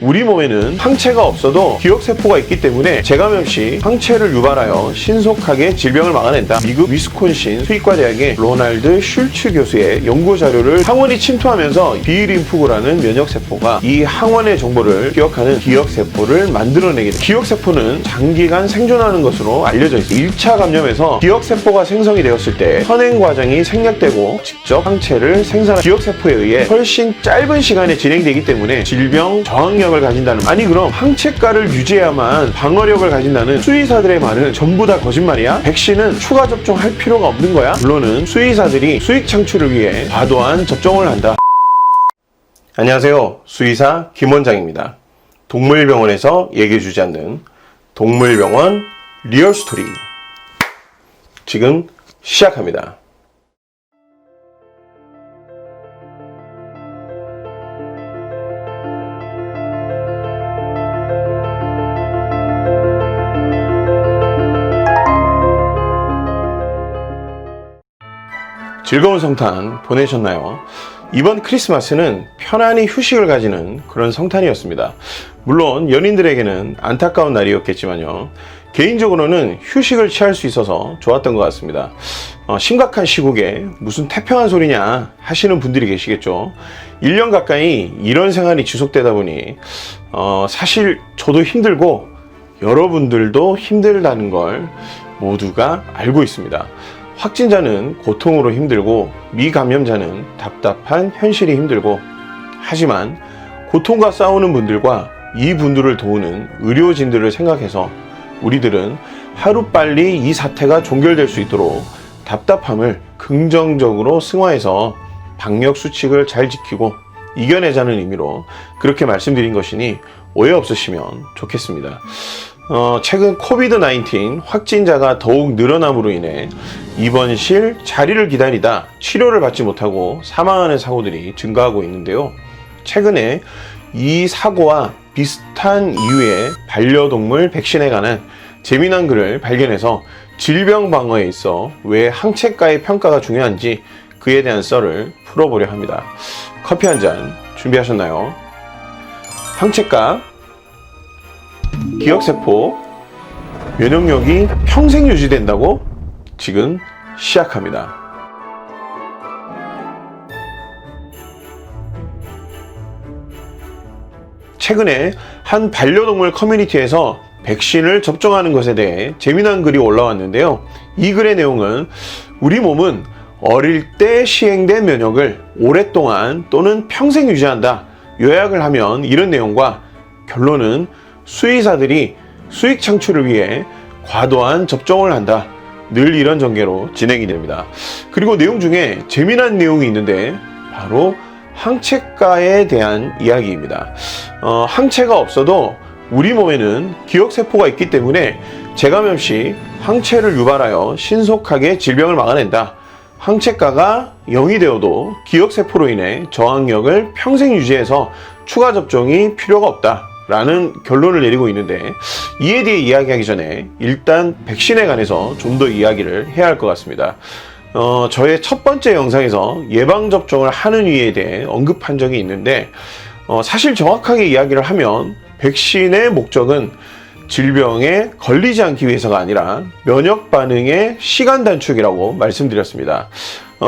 우리 몸에는 항체가 없어도 기억세포가 있기 때문에 재감염 시 항체를 유발하여 신속하게 질병을 막아낸다. 미국 위스콘신 수의과대학의 로날드 슐츠 교수의 연구 자료를 항원이 침투하면서 B림프구라는 면역세포가 이 항원의 정보를 기억하는 기억세포를 만들어내게 됩니다. 기억세포는 장기간 생존하는 것으로 알려져 있습니다. 1차 감염에서 기억세포가 생성이 되었을 때 선행 과정이 생략되고 직접 항체를 생산한 기억세포에 의해 훨씬 짧은 시간에 진행되기 때문에 질병 저항력을 가진다는, 아니 그럼 항체가를 유지해야만 방어력을 가진다는 수의사들의 말은 전부 다 거짓말이야? 백신은 추가 접종할 필요가 없는 거야? 물론은 수의사들이 수익 창출을 위해 과도한 접종을 한다. 안녕하세요. 수의사 김원장입니다. 동물병원에서 얘기해주지 않는 동물병원 리얼스토리 지금 시작합니다. 즐거운 성탄 보내셨나요? 이번 크리스마스는 편안히 휴식을 가지는 그런 성탄이었습니다. 물론 연인들에게는 안타까운 날이었겠지만요. 개인적으로는 휴식을 취할 수 있어서 좋았던 것 같습니다. 심각한 시국에 무슨 태평한 소리냐 하시는 분들이 계시겠죠. 1년 가까이 이런 생활이 지속되다 보니 사실 저도 힘들고 여러분들도 힘들다는 걸 모두가 알고 있습니다. 확진자는 고통으로 힘들고 미감염자는 답답한 현실이 힘들고, 하지만 고통과 싸우는 분들과 이 분들을 도우는 의료진들을 생각해서 우리들은 하루빨리 이 사태가 종결될 수 있도록 답답함을 긍정적으로 승화해서 방역 수칙을 잘 지키고 이겨내자는 의미로 그렇게 말씀드린 것이니 오해 없으시면 좋겠습니다. 최근 코비드-19 확진자가 더욱 늘어남으로 인해 입원실 자리를 기다리다 치료를 받지 못하고 사망하는 사고들이 증가하고 있는데요. 최근에 이 사고와 비슷한 이유의 반려동물 백신에 관한 재미난 글을 발견해서 질병 방어에 있어 왜 항체가의 평가가 중요한지 그에 대한 썰을 풀어보려 합니다. 커피 한 잔 준비하셨나요? 항체가, 기억세포, 면역력이 평생 유지된다고? 지금 시작합니다. 최근에 한 반려동물 커뮤니티에서 백신을 접종하는 것에 대해 재미난 글이 올라왔는데요. 이 글의 내용은 우리 몸은 어릴 때 시행된 면역을 오랫동안 또는 평생 유지한다. 요약을 하면 이런 내용과 결론은 수의사들이 수익 창출을 위해 과도한 접종을 한다. 늘 이런 전개로 진행이 됩니다. 그리고 내용 중에 재미난 내용이 있는데 바로 항체가에 대한 이야기입니다. 항체가 없어도 우리 몸에는 기억세포가 있기 때문에 재감염 시 항체를 유발하여 신속하게 질병을 막아낸다. 항체가가 0이 되어도 기억세포로 인해 저항력을 평생 유지해서 추가 접종이 필요가 없다 라는 결론을 내리고 있는데, 이에 대해 이야기하기 전에 일단 백신에 관해서 좀 더 이야기를 해야 할 것 같습니다. 저의 첫 번째 영상에서 예방접종을 하는 이유에 대해 언급한 적이 있는데, 사실 정확하게 이야기를 하면 백신의 목적은 질병에 걸리지 않기 위해서가 아니라 면역 반응의 시간 단축이라고 말씀드렸습니다.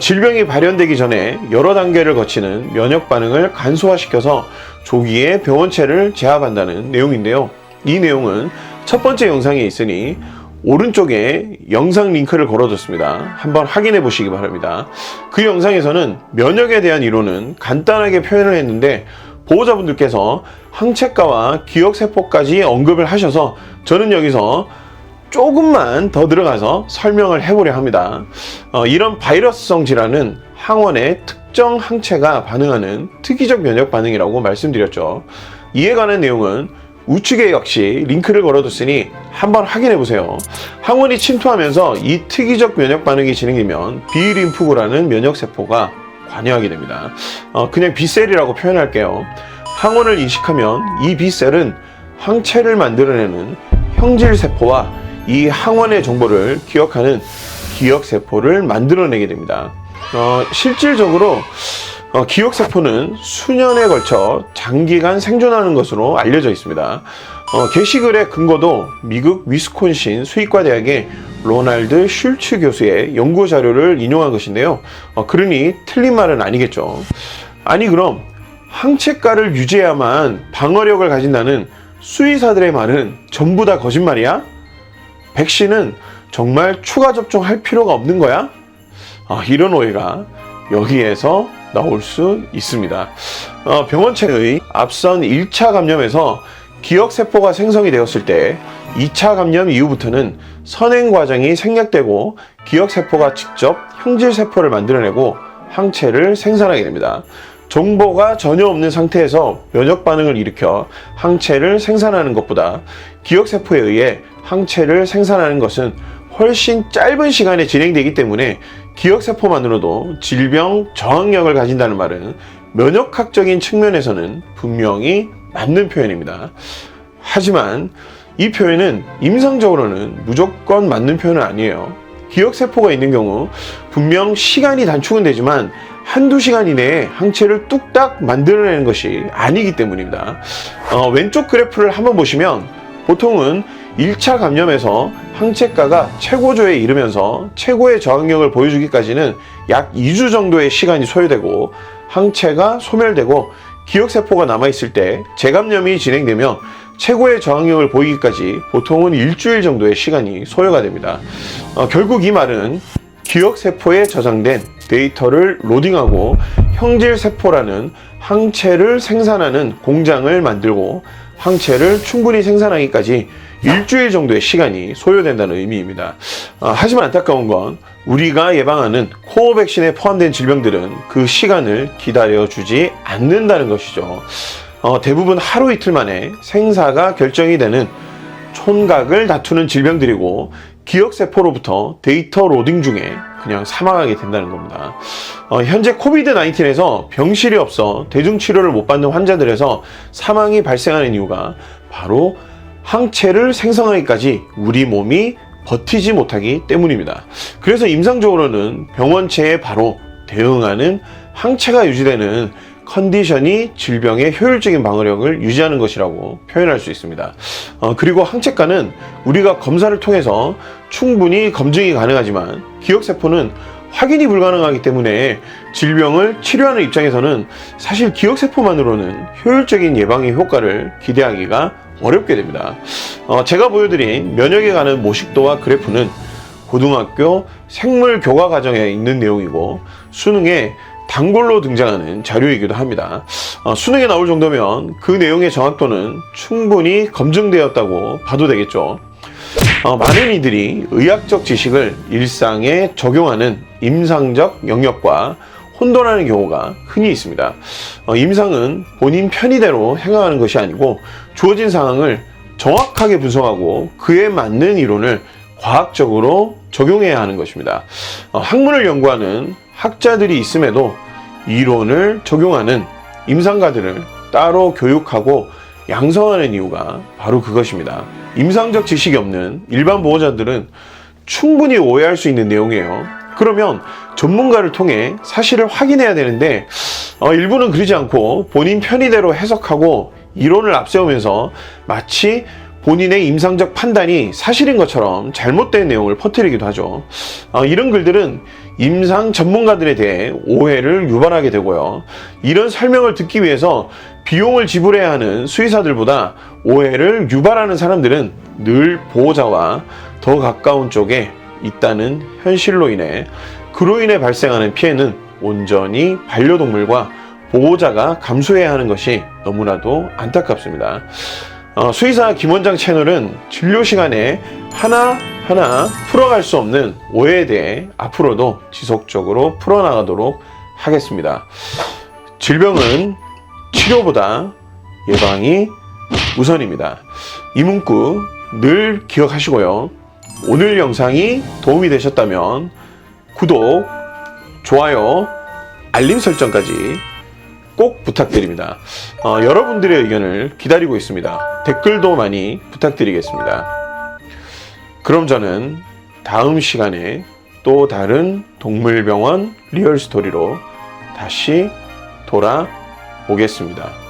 질병이 발현되기 전에 여러 단계를 거치는 면역 반응을 간소화시켜서 조기에 병원체를 제압한다는 내용인데요. 이 내용은 첫 번째 영상에 있으니 오른쪽에 영상 링크를 걸어뒀습니다. 한번 확인해 보시기 바랍니다. 그 영상에서는 면역에 대한 이론은 간단하게 표현을 했는데 보호자분들께서 항체가와 기억세포까지 언급을 하셔서 저는 여기서 조금만 더 들어가서 설명을 해보려 합니다. 이런 바이러스성 질환은 항원의 특정 항체가 반응하는 특이적 면역 반응이라고 말씀드렸죠. 이에 관한 내용은 우측에 역시 링크를 걸어뒀으니 한번 확인해 보세요. 항원이 침투하면서 이 특이적 면역 반응이 진행되면 B림프구라는 면역세포가 관여하게 됩니다. 그냥 B셀이라고 표현할게요. 항원을 인식하면 이 B셀은 항체를 만들어내는 형질세포와 이 항원의 정보를 기억하는 기억세포를 만들어내게 됩니다. 실질적으로 기억세포는 수년에 걸쳐 장기간 생존하는 것으로 알려져 있습니다. 게시글의 근거도 미국 위스콘신 수의과대학의 로날드 슐츠 교수의 연구 자료를 인용한 것인데요. 그러니 틀린 말은 아니겠죠. 아니 그럼 항체가를 유지해야만 방어력을 가진다는 수의사들의 말은 전부 다 거짓말이야? 백신은 정말 추가 접종할 필요가 없는 거야? 이런 오해가 여기에서 나올 수 있습니다. 병원체의 앞선 1차 감염에서 기억세포가 생성이 되었을 때 2차 감염 이후부터는 선행 과정이 생략되고 기억세포가 직접 형질세포를 만들어내고 항체를 생산하게 됩니다. 정보가 전혀 없는 상태에서 면역 반응을 일으켜 항체를 생산하는 것보다 기억세포에 의해 항체를 생산하는 것은 훨씬 짧은 시간에 진행되기 때문에 기억세포만으로도 질병 저항력을 가진다는 말은 면역학적인 측면에서는 분명히 맞는 표현입니다. 하지만 이 표현은 임상적으로는 무조건 맞는 표현은 아니에요. 기억세포가 있는 경우 분명 시간이 단축은 되지만 한두 시간 이내에 항체를 뚝딱 만들어내는 것이 아니기 때문입니다. 왼쪽 그래프를 한번 보시면 보통은 1차 감염에서 항체가가 최고조에 이르면서 최고의 저항력을 보여주기까지는 약 2주 정도의 시간이 소요되고 항체가 소멸되고 기억세포가 남아있을 때 재감염이 진행되며 최고의 저항력을 보이기까지 보통은 일주일 정도의 시간이 소요가 됩니다. 결국 이 말은 기억세포에 저장된 데이터를 로딩하고 형질세포라는 항체를 생산하는 공장을 만들고 항체를 충분히 생산하기까지 일주일 정도의 시간이 소요된다는 의미입니다. 하지만 안타까운 건 우리가 예방하는 코어 백신에 포함된 질병들은 그 시간을 기다려주지 않는다는 것이죠. 대부분 하루 이틀 만에 생사가 결정이 되는 촌각을 다투는 질병들이고 기억세포로부터 데이터 로딩 중에 그냥 사망하게 된다는 겁니다. 현재 코비드-19에서 병실이 없어 대중치료를 못 받는 환자들에서 사망이 발생하는 이유가 바로 항체를 생성하기까지 우리 몸이 버티지 못하기 때문입니다. 그래서 임상적으로는 병원체에 바로 대응하는 항체가 유지되는 컨디션이 질병의 효율적인 방어력을 유지하는 것이라고 표현할 수 있습니다. 그리고 항체가는 우리가 검사를 통해서 충분히 검증이 가능하지만 기억세포는 확인이 불가능하기 때문에 질병을 치료하는 입장에서는 사실 기억세포만으로는 효율적인 예방의 효과를 기대하기가 어렵게 됩니다. 제가 보여드린 면역에 관한 모식도와 그래프는 고등학교 생물 교과 과정에 있는 내용이고 수능에 단골로 등장하는 자료이기도 합니다. 수능에 나올 정도면 그 내용의 정확도는 충분히 검증되었다고 봐도 되겠죠. 많은 이들이 의학적 지식을 일상에 적용하는 임상적 영역과 혼돈하는 경우가 흔히 있습니다. 임상은 본인 편의대로 행하는 것이 아니고 주어진 상황을 정확하게 분석하고 그에 맞는 이론을 과학적으로 적용해야 하는 것입니다. 학문을 연구하는 학자들이 있음에도 이론을 적용하는 임상가들을 따로 교육하고 양성하는 이유가 바로 그것입니다. 임상적 지식이 없는 일반 보호자들은 충분히 오해할 수 있는 내용이에요. 그러면 전문가를 통해 사실을 확인해야 되는데 일부는 그러지 않고 본인 편의대로 해석하고 이론을 앞세우면서 마치 본인의 임상적 판단이 사실인 것처럼 잘못된 내용을 퍼뜨리기도 하죠. 이런 글들은 임상 전문가들에 대해 오해를 유발하게 되고요. 이런 설명을 듣기 위해서 비용을 지불해야 하는 수의사들보다 오해를 유발하는 사람들은 늘 보호자와 더 가까운 쪽에 있다는 현실로 인해 그로 인해 발생하는 피해는 온전히 반려동물과 보호자가 감수해야 하는 것이 너무나도 안타깝습니다. 수의사 김원장 채널은 진료 시간에 하나하나 풀어갈 수 없는 오해에 대해 앞으로도 지속적으로 풀어나가도록 하겠습니다. 질병은 치료보다 예방이 우선입니다. 이 문구 늘 기억하시고요. 오늘 영상이 도움이 되셨다면 구독, 좋아요, 알림 설정까지 꼭 부탁드립니다. 여러분들의 의견을 기다리고 있습니다. 댓글도 많이 부탁드리겠습니다. 그럼 저는 다음 시간에 또 다른 동물병원 리얼스토리로 다시 돌아오겠습니다.